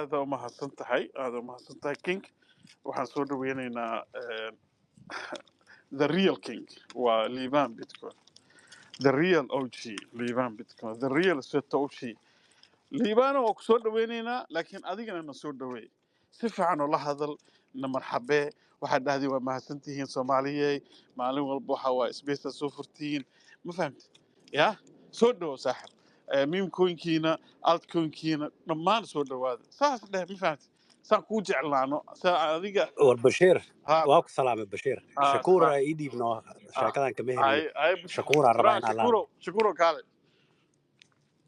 هذا ما حصلت هاي هذا ما حصلت هاي كينج وحنصور ويننا the real king وليفان بيتكوين the real OG ليفان بيتكوين the real سويت OG ليبان وكسور ويننا لكن أدينا نصور دوي سفع عنه لحظة مرحبا واحد هذه وما سنتين صومالية معلوم والبوحة وإسبيس سوفرتين ما فهمت يا سودو ساحر ميم كوين كينا ألت كوين كينا نمان سودو هذا صح ده ما فهمت سان كوجع لانو سا هذيك والبشير ها واك سلام البشير شكور صح ايدي بنو شاكدان كمهني أي شكور الربعين على شكورو كالي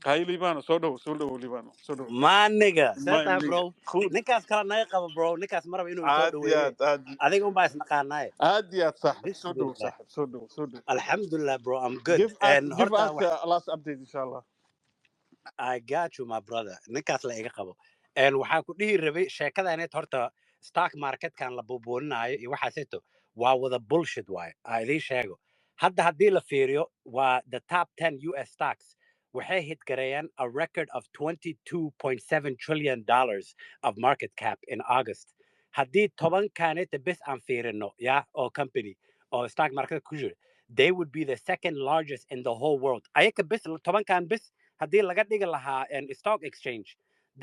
هاي ليبانو سودو ليبانو سودو ما نيجا ما سيتا يملي برو خود نيكاس كلا نايقة برو نيكاس مرة إنه يسود ويه عاديات عادي أديك بايس نقارناي عاديات صاحب بسم سودو الله صاحب سودو الحمد لله bro I'm good and give هرتا us a last update إن شاء الله I got you my brother ninkaas la iga qabo and waxaan ku dhihi rabay sheekadaaneed horta stock market kan la buubuuninayo iyo waxaaseeto waa wada bullshit waaye aa idiin sheego hadda haddii la fiiriyo waa the top 10 US stocks waxay hit gareeyaan a record of $22.7 trillion of market cap in August haddii tobankaaneta bes aan fiirino ya oo company oo stock market ku jira they would be the second largest in the whole world ayaka bes tobankan bes haddii laga dhigi lahaa stock exchange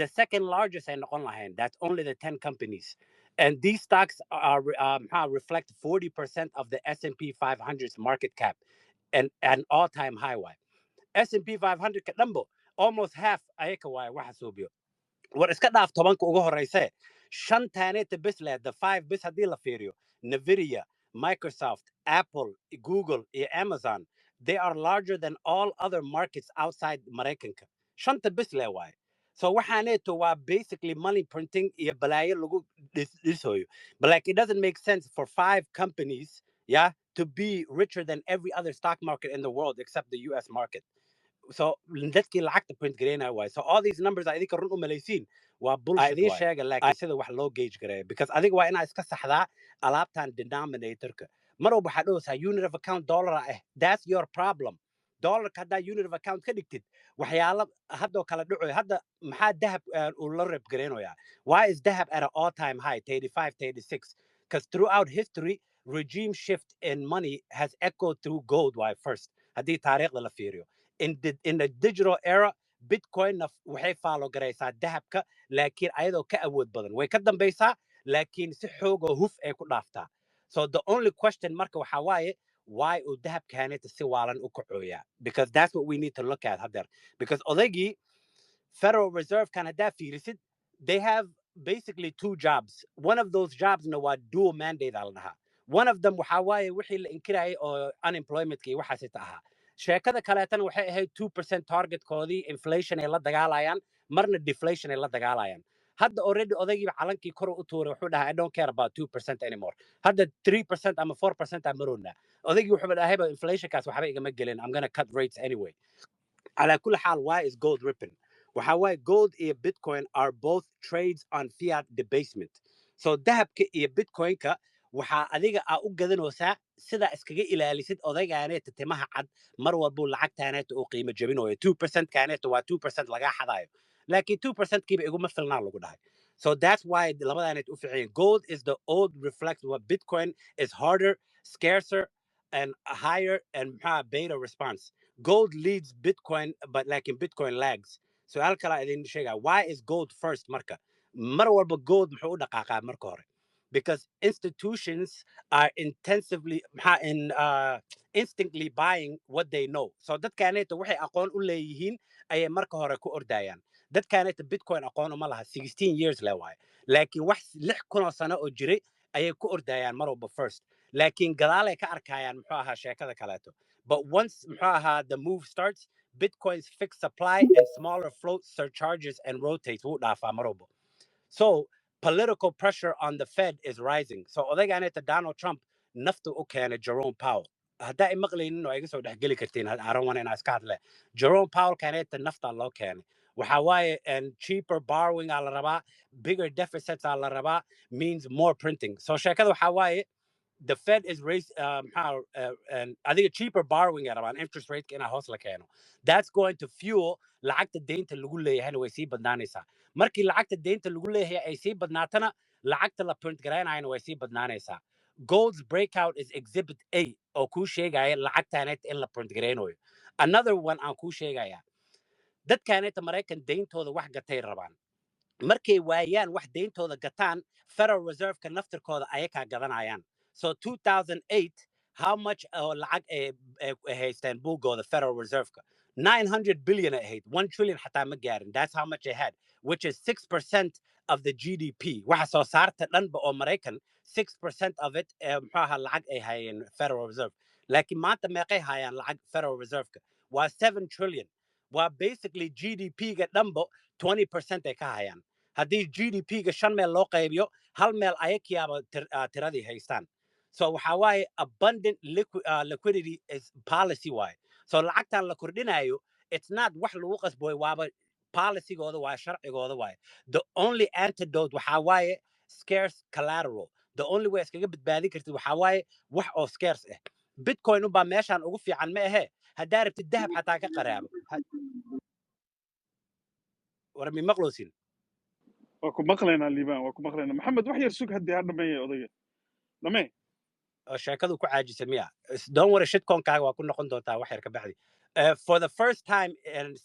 the second largest ay noqon lahayn that's only the 10 companies and these stocks are reflect 40% of the S&P 500's market cap and an all-time high wide S&P 500 ka dhanbo almost half ayaka waay waxa suubiyo war iska dhaaf tobanka ugu horeyse shantaaneta bes leh the five bes haddii la fiiriyo Nvidia Microsoft Apple Google iyo Amazon they are larger than all other markets outside Maraykanka shanta bes leh waay so waxaaneeto waa basically money printing iyo balaayo lagu dhisoyo but like it doesn't make sense for five companies yeah to be richer than every other stock market in the world except the US market so dadkii lacagta print gareynaya waay so all these numbers I idinka run u malaysiin waa bullshit waay sheega laakiin sida wax loo gauge gareeyo because adiga waa inaa iska saxdaa alaabtan denominatorka mar walba waxaa dhahaysaa unit of account dollar ah that's your problem dollarka haddaa unit of account ka dhigtid waxyaalo haddoo kala dhacoy hadda maxaa dahab uu la rep gareynayaa why is dahab at an all time high 35 36 because throughout history regime shift in money has echoed through gold why first haddii taariikhda la fiiriyo in the digital era bitcoin waxay follow garaysaa dahabka laakiin ayadoo ka awood badan way ka dambaysaa laakiin si xoog oo huf ay ku dhaaftaa so the only question marka waxaa waaye why uu dahabkaaneta si waalan u kacooyaa because that's what we need to look at hadeer because odaygii Federal Reserve kan haddaa fiirisid they have basically two jobs one of those jobs na waa dual mandate aa la dhahaa one of them waxaa waaye wixii la inkirayay oo unemploymentka iyo waxaasita ahaa sheekada kaleetana waxay ahayd 2% targetkoodii inflation ay la dagaalayaan marna deflation ay la dagaalayaan hadda already odaygiiba calankii kor u tuuray wuxuu dhahaa I don't care about 2% anymore hadda 3% ama 4% aan marownaa odaygii wuxuu dhahayba inflationkaas waxba igama gelin I'm gonna cut rates anyway على كل حال why is gold ripping وحواي gold iyo bitcoin are both trades on fiat debasement so dahabka iyo bitcoinka waxa adiga aa u gadanaysaa sida iskaga ilaalisid odaygaaneta timaha cad mar walba lacagtaaneeta uu qiimo jabinayo 2% kaaneeta waa 2% laga xadayo laakiin 2% kiiba iguma filnaa lagu dhahay so that's why labadaaneet u fiiciyeen gold is the old reflect what bitcoin is harder scarcer and higher and beta response gold leads Bitcoin, but like in Bitcoin lags. So alkala idin sheega why is gold first marka? Mar walba gold muxuu u dhaqaaqaa marka hore? Because institutions are instantly buying what they know. So dadkaaneta waxay aqoon u leeyihiin ayay marka hore ku ordayaan. Dadkaaneta Bitcoin aqoon uma laha 16 years le waay. Laakiin wax 6,000 sano oo jiray ayay ku ordayaan mar walba first. Laakiin gadaal ay ka arkayaan muxuu ahaa sheekada kaleeto. But once the move starts, Bitcoin's fixed supply and smaller float surcharges and rotates. So political pressure on the Fed is rising. So odaygaaneta Donald Trump nafta u keenay Jerome Powell. Haddaa i maqlaynin oo iga soo dhexgeli kartiin I don't want inaa iska hadle Jerome Powell kaaneta nafta loo keenay waxa waaye and cheaper borrowing aa la rabaa bigger deficits aa la rabaa means more printing so sheekada waxa waaye the Fed is raised and I think a cheaper borrowing at about interest rate in a house like that's going to fuel lacagta deynta lagu leeyahay way sii badnaanaysaa markii lacagta deynta lagu leeyahay ay sii badnaatana lacagta la print garaynayna way sii badnaanaysaa gold's breakout is exhibit A oo kuu sheegaya lacagtaaneet in la print garaynayo another one aan kuu sheegaya dadkaaneeta maraykan deyntooda wax gatay rabaan markay waayaan wax deyntooda gataan Federal Reserve ka naftirkooda ayakaa gadanayaan so 2008 how much lacag haysteen buugooda Federal Reserve ka 900 billion ahayd 1 trillion xataa ma gaarin that's how much they had which is 6% of the GDP waxa soo saarta dhanba oo Maraykan 6% of it muxuu ahaa lacag ay hayeen Federal Reserve laakiin maanta meeqay hayaan lacag Federal Reserve ka waa 7 trillion waa basically GDP ga dhanba 20% ay ka hayaan haddii GDP ga 5 meel loo qaybiyo hal meel ayakiyaaba tiradii haystaan so waxa waaye abundant liquidity is policy waaye so lacagtan la kordhinayo it's not wax lagu qasboy waaba policygooda waaye sharcigooda waaye the only antidote waxa waaye scarce collateral the only way iskaga badbaadin kartid waxa waaye wax oo scarce ah bitcoin ubaa meeshaan ugu fiican ma ahe haddaa rabtid dahab xataa ka qaraabo warmi maqloosin waa ku maqlaynaa liibaan waa ku maqlaynaa maxamed wax yar sug haddii ha dhameeya odayga dhamee sheekadu ku caajisay miya don't worry shitcoin-kaaga waa ku noqon doontaa wax yar ka bacdi for the first time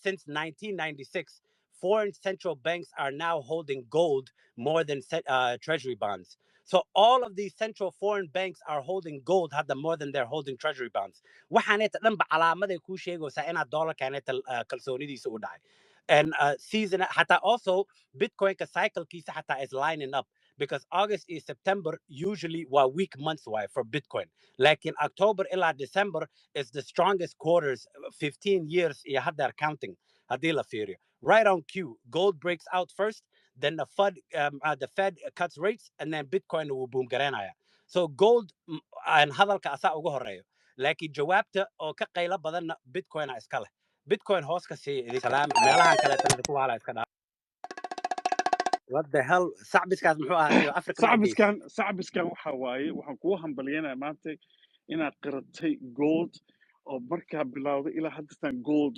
since 1996 foreign central banks are now holding gold more than treasury bonds so all of these central foreign banks are holding gold hadda more than they're holding treasury bonds waxaaneeta dhanba calaamaday kuu sheegaysaa inaad dollarkaaneeta kalsoonidiisa u dhacay and season حتى also Bitcoin cycle kiisa حتى is lining up because August and September usually were weak months for Bitcoin. Like in October ila December is the strongest quarters, 15 years you had their counting. Hadila Feria. Right on cue, gold breaks out first, then the Fed cuts rates, and then Bitcoin will boom garanaya. So gold and hadalka asa ugu horeeyo. Laakiin jawaabta oo ka qayla badan Bitcoin iska leh. Bitcoin hoos ka sii salaam meelahan kale tan ku wala iska what the hell sacbiskaas muxuu ahaa Africa sacbiskan waxa waaye waxaan kugu hambalyeynaya maanta inaad qiratay gold oo markaa bilowday ilaa haddastaan gold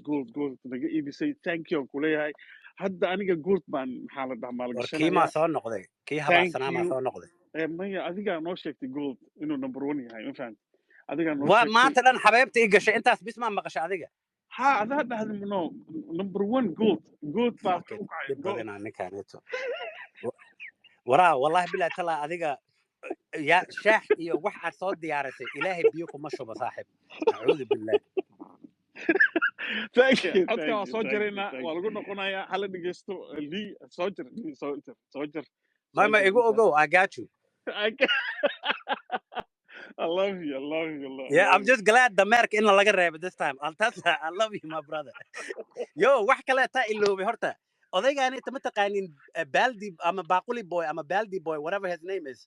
naga iibisay thank you ku leeyahay hadda aniga gold baan maxaa la dhahaa maalgashanaya kiima soo noqday kii habaasanaa ma soo noqday maya adigaa noo sheegtay gold inuu number 1 yahay ma fahamtay adigaa noo waa sheegtay maanta dhan xabeebta ii gashay intaas bis ma maqashay adiga ha adaa dhahday no number 1 gold baa u kacay badana ninkaanito waraa wallahi bilaa tala adiga ya shaax iyo wax aad soo diyaarisay ilaahay biyo kuma shuba saaxib a'uudu billah thank you waa soo jirayna waa lagu noqonayaa hala dhageysto lii soo jir mama igu ogow I got you I love you yeah I'm just glad the merk in laga reebo this time I love you my brother yo wax kale ta iloobay horta odaygaani inta ma taqaanin baldi ama baquli boy ama baldi boy whatever his name is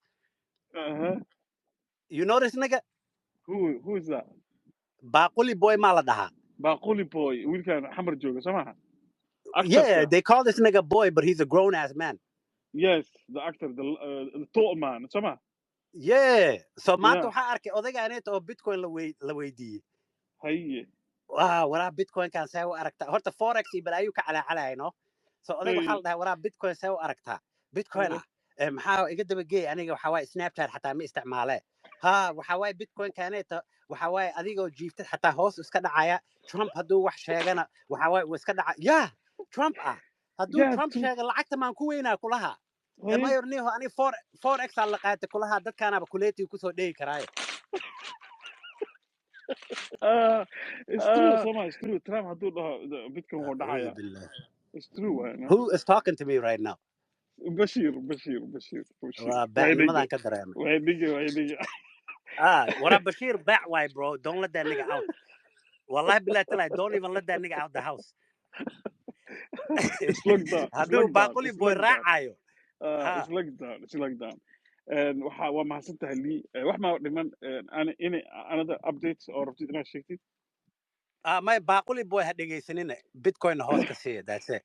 you know this nigga who is that baquli boy ma la dhahaa baquli boy wiilkan xamar jooga samaha yeah they call this nigga boy but he's a grown ass man yes the actor the tall man samaha yeah so maanta waxa arkay odaygaani oo bitcoin la weydiiyay haye waraa bitcoin kan say u aragtaa horta forex iyo balaayu ka calaacalayno so odayga waxa la dhahay waraa bitcoin say u aragtaa bitcoin maxaa iga dabageey aniga waxa waay snapchat xataa ma isticmaalee ha waxa waay bitcoin kaaneta waxa waay adigoo jiiftad xataa hoos iska dhacaya Trump hadduu wax sheegana waxa waay iska dhacay yeah Trump hadduu Trump sheega lacagta maan ku weynaa kulaha mayorniho ani forex aan la qaatay kulaha dadkaanaba kuleetii kusoo dheegi karaaye it's true it's true Trump hadduu dhaho bitcoin wuu dhacaya it's true who is talking to me right now Bashir baacnimadan ka dareemay way dhigi wara Bashir back why bro don't let that nigga out wallahi billahi tala don't even let that nigga out the house it's locked down hadduu baquli boy raacayo it's locked down and waa mahadsantahay lii wax ma dhiman another updates oo rabtid inaad sheegtid my baquli boy ha dhegeysanina bitcoin hoos ka siiya that's it